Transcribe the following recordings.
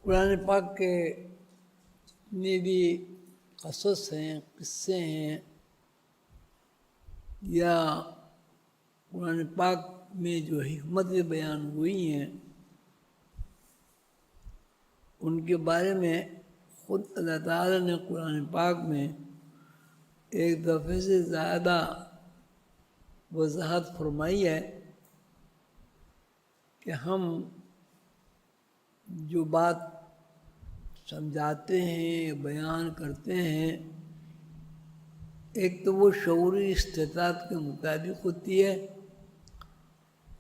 قرآن پاک کے جتنے بھی قصص ہیں، قصے ہیں، یا قرآن پاک میں جو حکمتیں بیان ہوئی ہیں، ان کے بارے میں خود اللہ تعالیٰ نے قرآن پاک میں ایک دفعے سے زیادہ وضاحت فرمائی ہے کہ ہم جو بات سمجھاتے ہیں، بیان کرتے ہیں، ایک تو وہ شعوری استطاعت کے مطابق ہوتی ہے،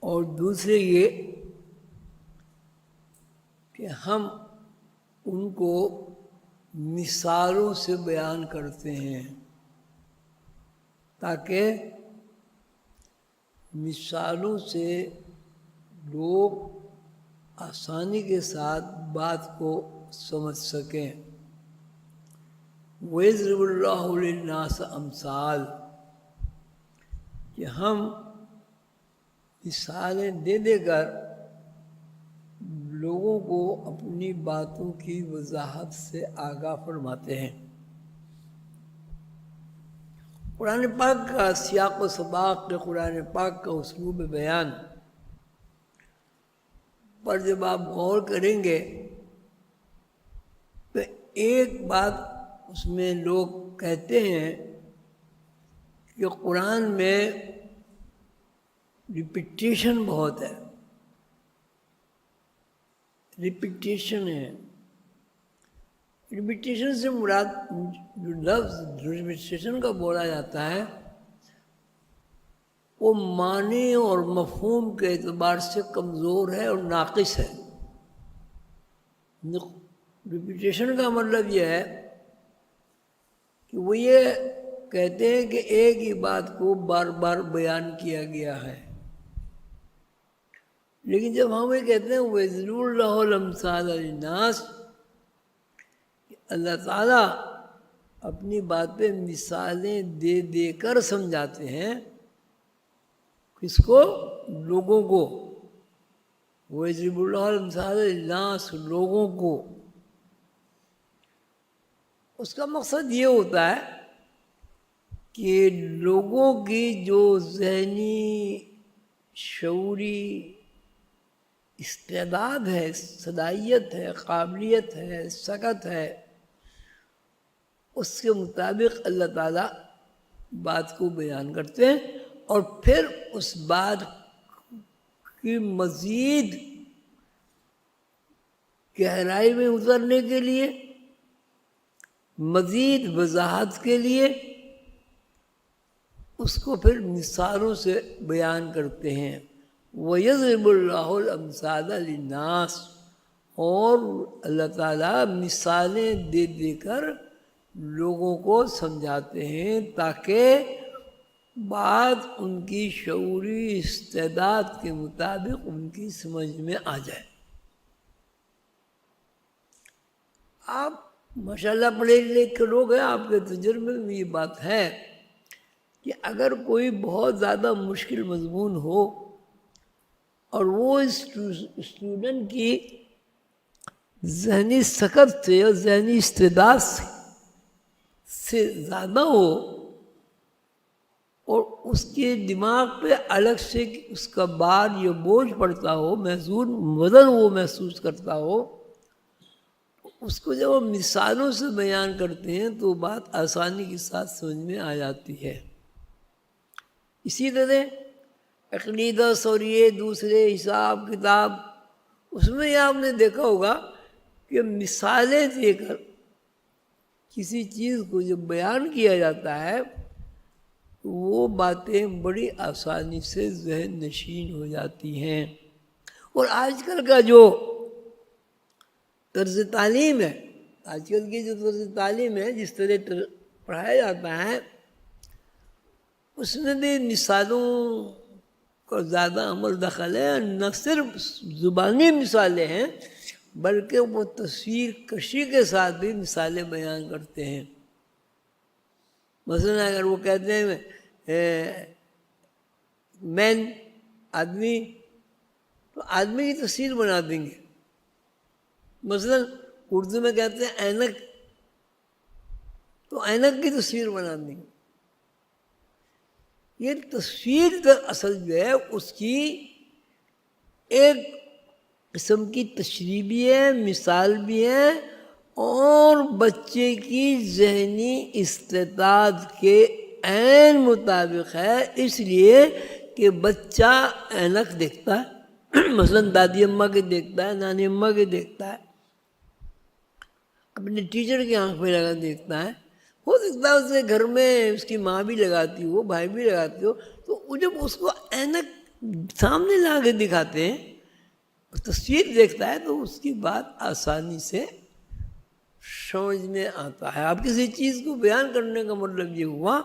اور دوسرے یہ کہ ہم ان کو مثالوں سے بیان کرتے ہیں تاکہ مثالوں سے لوگ آسانی کے ساتھ بات کو سمجھ سکیں۔ وَيَضْرِبُ اللَّهُ لِلنَّاسِ أَمْثَالَ، کہ ہم مثالیں دے دے کر لوگوں کو اپنی باتوں کی وضاحت سے آگاہ فرماتے ہیں۔ قرآن پاک کا سیاق و سباق، قرآن پاک کا اسلوب بیان پر جب آپ غور کریں گے تو ایک بات اس میں لوگ کہتے ہیں کہ قرآن میں ریپیٹیشن بہت ہے، ریپیٹیشن ہے۔ ریپیٹیشن سے مراد جو لفظ ریپیٹیشن کا بولا جاتا ہے وہ معنی اور مفہوم کے اعتبار سے کمزور ہے اور ناقص ہے۔ ریپیٹیشن کا مطلب یہ ہے کہ وہ یہ کہتے ہیں کہ ایک ہی بات کو بار بار بیان کیا گیا ہے، لیکن جب ہم یہ کہتے ہیں وَيَضْرِبُ اللَّهُ الْأَمْثَالَ لِلنَّاسِ، اللہ تعالیٰ اپنی باتیں مثالیں دے دے کر سمجھاتے ہیں، کس کو؟ لوگوں کو۔ وَيَضْرِبُ اللَّهُ الْأَمْثَالَ لِلنَّاسِ، لوگوں کو۔ اس کا مقصد یہ ہوتا ہے کہ لوگوں کی جو ذہنی شعوری استعداد ہے، صلاحیت ہے، قابلیت ہے، سکت ہے، اس کے مطابق اللہ تعالیٰ بات کو بیان کرتے ہیں، اور پھر اس بات کی مزید گہرائی میں اترنے کے لیے، مزید وضاحت کے لیے اس کو پھر مثالوں سے بیان کرتے ہیں۔ وَيَضْرِبُ اللَّهُ الْأَمْثَالَ لِلنَّاسِ، اور اللہ تعالیٰ مثالیں دے دے کر لوگوں کو سمجھاتے ہیں تاکہ بات ان کی شعوری استعداد کے مطابق ان کی سمجھ میں آ جائے۔ آپ ماشاءاللہ پڑھے لکھے لوگ ہیں، آپ کے تجربے میں یہ بات ہے کہ اگر کوئی بہت زیادہ مشکل مضمون ہو اور وہ اسٹوڈنٹ کی ذہنی سکت سے اور ذہنی استعداد سے زیادہ ہو، اور اس کے دماغ پہ الگ سے اس کا بار یا بوجھ پڑتا ہو، وزن وہ محسوس کرتا ہو، اس کو جب وہ مثالوں سے بیان کرتے ہیں تو بات آسانی کے ساتھ سمجھ میں آ جاتی ہے۔ اسی طرح عقیدہ، سوریے، دوسرے حساب کتاب، اس میں آپ نے دیکھا ہوگا کہ مثالیں دے کر کسی چیز کو جب بیان کیا جاتا ہے وہ باتیں بڑی آسانی سے ذہن نشین ہو جاتی ہیں۔ اور آج کل کا جو طرز تعلیم ہے، آج کل کی جو طرز تعلیم ہے، جس طرح پڑھایا جاتا ہے، اس میں بھی مثالوں کا زیادہ عمل دخل ہے۔ نہ صرف زبانی مثالیں ہیں بلکہ وہ تصویر کشی کے ساتھ بھی مثالیں بیان کرتے ہیں۔ مثلا اگر وہ کہتے ہیں مین، آدمی، تو آدمی کی تصویر بنا دیں گے، مثلا اردو میں کہتے ہیں اینک، تو اینک کی تصویر بنا دیں گے. یہ تصویر در اصل جو ہے اس کی ایک قسم کی تشریح بھی ہے، مثال بھی ہے، اور بچے کی ذہنی استعداد کے عین مطابق ہے. اس لیے کہ بچہ اینک دیکھتا ہے، مثلا دادی اماں کے دیکھتا ہے، نانی اماں کے دیکھتا ہے، اپنے ٹیچر کی آنکھ پہ لگا دیکھتا ہے. ہو سکتا ہے اس کے گھر میں اس کی ماں بھی لگاتی ہو، بھائی بھی لگاتی ہو، تو وہ جب اس کو اینک سامنے لا کے دکھاتے ہیں، تصویر دیکھتا ہے، تو اس کی بات آسانی سے سمجھ میں آتا ہے. اب کسی چیز کو بیان کرنے کا مطلب یہ ہوا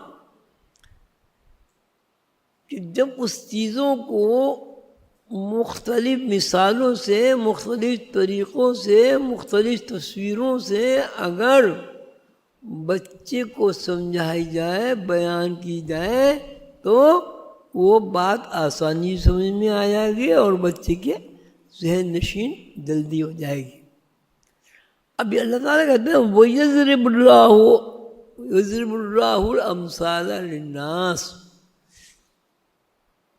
کہ جب اس چیزوں کو مختلف مثالوں سے، مختلف طریقوں سے، مختلف تصویروں سے اگر بچے کو سمجھائی جائے، بیان کی جائے، تو وہ بات آسانی سمجھ میں آ جائے گی اور بچے کے ذہن نشین جلدی ہو جائے گی. اب یہ اللہ تعالیٰ کہتے ہیں وَيَضْرِبُ اللَّهُ الْأَمْثَالَ لِلنَّاسِ،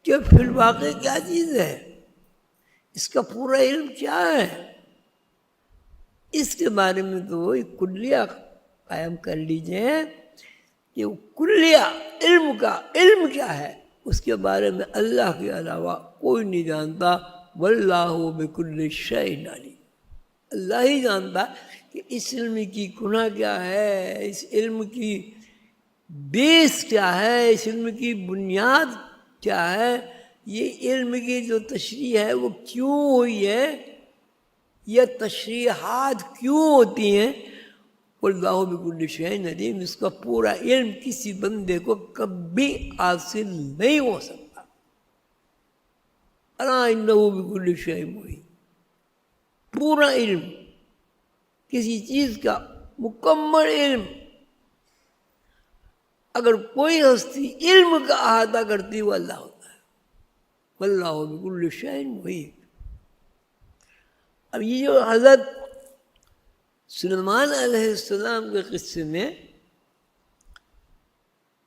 کہ فی الواقع کیا چیز ہے، اس کا پورا علم کیا ہے، اس کے بارے میں تو وہ ایک کلیہ قائم کر لیجئے کہ کلیہ علم کا علم کیا ہے، اس کے بارے میں اللہ کے علاوہ کوئی نہیں جانتا. وَاللَّهُ بِكُلِّ شَيْءٍ عَلِيمٌ، اللہ ہی جانتا کہ اس علم کی گناہ کیا ہے، اس علم کی بیس کیا ہے، اس علم کی بنیاد کیا ہے، یہ علم کی جو تشریح ہے وہ کیوں ہوئی ہے، یہ تشریحات کیوں ہوتی ہیں. واللہ بکل شیء علیم، اس کا پورا علم کسی بندے کو کبھی حاصل نہیں ہو سکتا. الا انہ بکل شیء محیط، پورا علم، کسی چیز کا مکمل علم. اگر کوئی ہستی علم کا احاطہ کرتی وہ اللہ ہوتا ہے. واللہ بکل شیء محیط. اب یہ جو حضرت سلیمان علیہ السلام کے قصے میں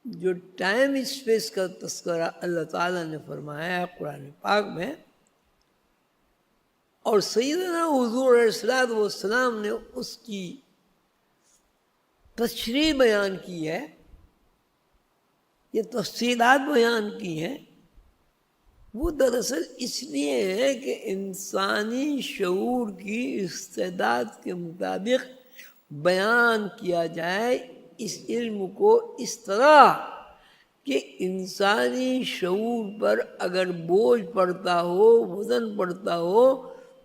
جو ٹائم اسپیس کا تذکرہ اللہ تعالیٰ نے فرمایا ہے قرآن پاک میں، اور سیدنا حضور علیہ السلام نے اس کی تشریح بیان کی ہے، یہ تفصیلات بیان کی ہیں، وہ دراصل اس لیے ہے کہ انسانی شعور کی استعداد کے مطابق بیان کیا جائے اس علم کو اس طرح کہ انسانی شعور پر اگر بوجھ پڑتا ہو، وزن پڑتا ہو،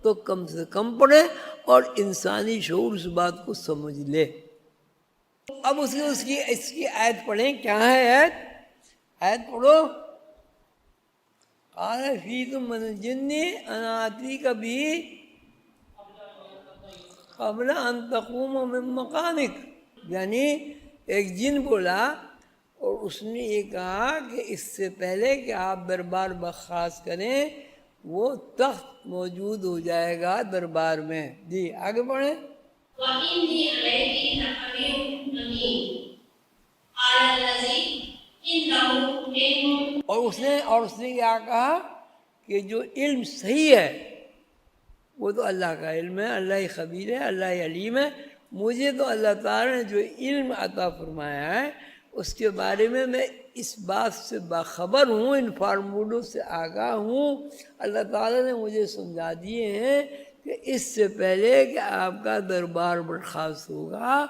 تو کم سے کم پڑے اور انسانی شعور اس بات کو سمجھ لے. اب اس کی آیت پڑھیں. کیا ہے آیت؟ آیت پڑھو. قال فیکم من الجن انا آتیک بہ قبل ان تقوم من مقامک. یعنی ایک جن بولا اور اس نے یہ کہا کہ اس سے پہلے کہ آپ دربار برخاست کریں وہ تخت موجود ہو جائے گا دربار میں. جی آگے پڑھیں. وَإِنِّي عَلَيْكِ لَحَفِيظٌ أَمِينٌ قَالَ الَّذِي إِنَّهُ عِلْمٌ. اور اس نے کیا کہا کہ جو علم صحیح ہے وہ تو اللہ کا علم ہے، اللہ ہی خبیر ہے، اللہ ہی علیم ہے. مجھے تو اللہ تعالیٰ نے جو علم عطا فرمایا ہے اس کے بارے میں اس بات سے باخبر ہوں، ان فارمولوں سے آگاہ ہوں. اللہ تعالیٰ نے مجھے سمجھا دیے ہیں کہ اس سے پہلے کہ آپ کا دربار برخاست ہوگا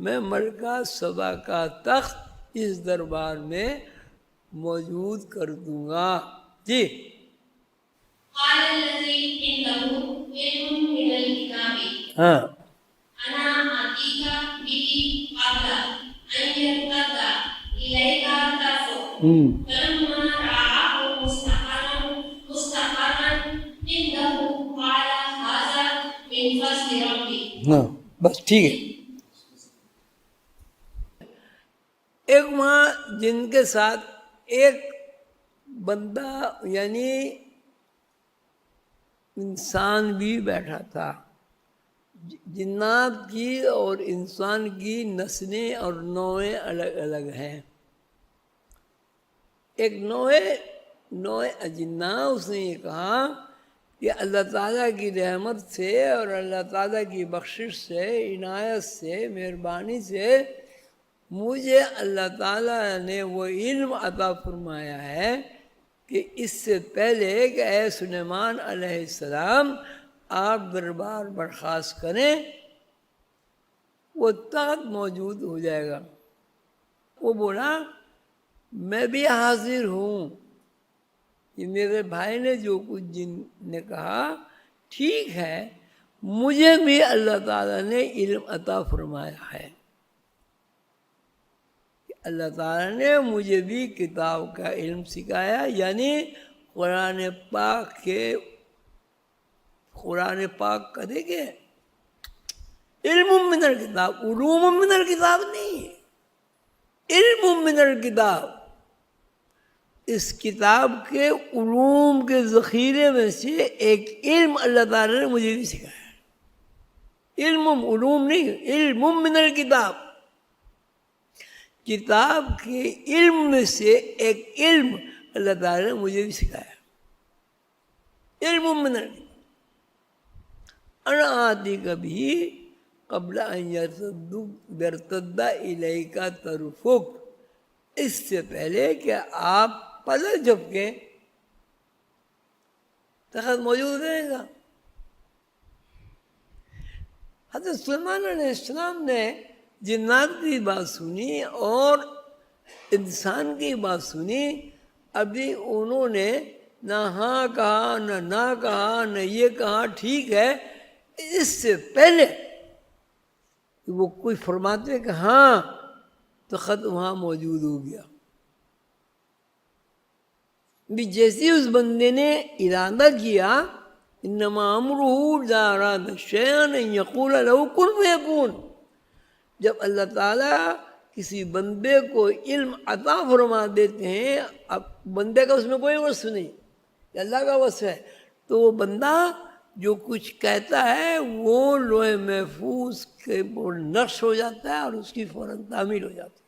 میں ملکہ سبا کا تخت اس دربار میں موجود کر دوں گا. جی. قال الذي عنده علم من الكتاب انا آتيك به قبل ان يرتد اليك طرفك فلما رآه مستقرا عنده قال هذا من فضل ربي. بس ٹھیک ہے. ایک وہاں جن کے ساتھ ایک بندہ یعنی انسان بھی بیٹھا تھا جنات کی اور انسان کی نسلیں اور نوعیں الگ الگ ہیں. ایک نوع اجنہ، اس نے یہ کہا کہ اللہ تعالیٰ کی رحمت سے اور اللہ تعالیٰ کی بخشش سے، عنایت سے، مہربانی سے مجھے اللہ تعالیٰ نے وہ علم عطا فرمایا ہے کہ اس سے پہلے کہ اے سلیمان علیہ السلام آپ دربار برخاست کریں، وہ تخت موجود ہو جائے گا. وہ بولا میں بھی حاضر ہوں. یہ میرے بھائی نے جو کچھ جن نے کہا ٹھیک ہے، مجھے بھی اللہ تعالیٰ نے علم عطا فرمایا ہے. اللہ تعالیٰ نے مجھے بھی کتاب کا علم سکھایا، یعنی قرآن پاک کا دیکھیں علم من الکتاب، علوم من الکتاب نہیں، علم من الکتاب. اس کتاب کے علوم کے ذخیرے میں سے ایک علم اللہ تعالیٰ نے مجھے بھی سکھایا. علم علوم نہیں، علم من الکتاب، کتاب کے علم میں سے ایک علم اللہ تعالیٰ نے مجھے بھی سکھایا. علم من الکتاب. انا آتی کبھی قبل ان یرتد الیک طرفک، اس سے پہلے کہ آپ پلٹ جھپکیں تخت موجود رہے گا. حضرت سلیمان علیہ السلام نے جنات کی بات سنی اور انسان کی بات سنی. ابھی انہوں نے نہ ہاں کہا، نہ کہا، نہ یہ کہا ٹھیک ہے. اس سے پہلے وہ کوئی فرماتے کہ ہاں تو خط وہاں موجود ہو گیا. بھی جیسے اس بندے نے ارادہ کیا، انما امرہ اذا اراد شیئا ان یقول له کن فیکون. جب اللہ تعالیٰ کسی بندے کو علم عطا فرما دیتے ہیں، اب بندے کا اس میں کوئی وصف نہیں، اللہ کا وصف ہے، تو وہ بندہ جو کچھ کہتا ہے وہ لوح محفوظ کے نقش ہو جاتا ہے اور اس کی فوراً تعمیل ہو جاتی ہے.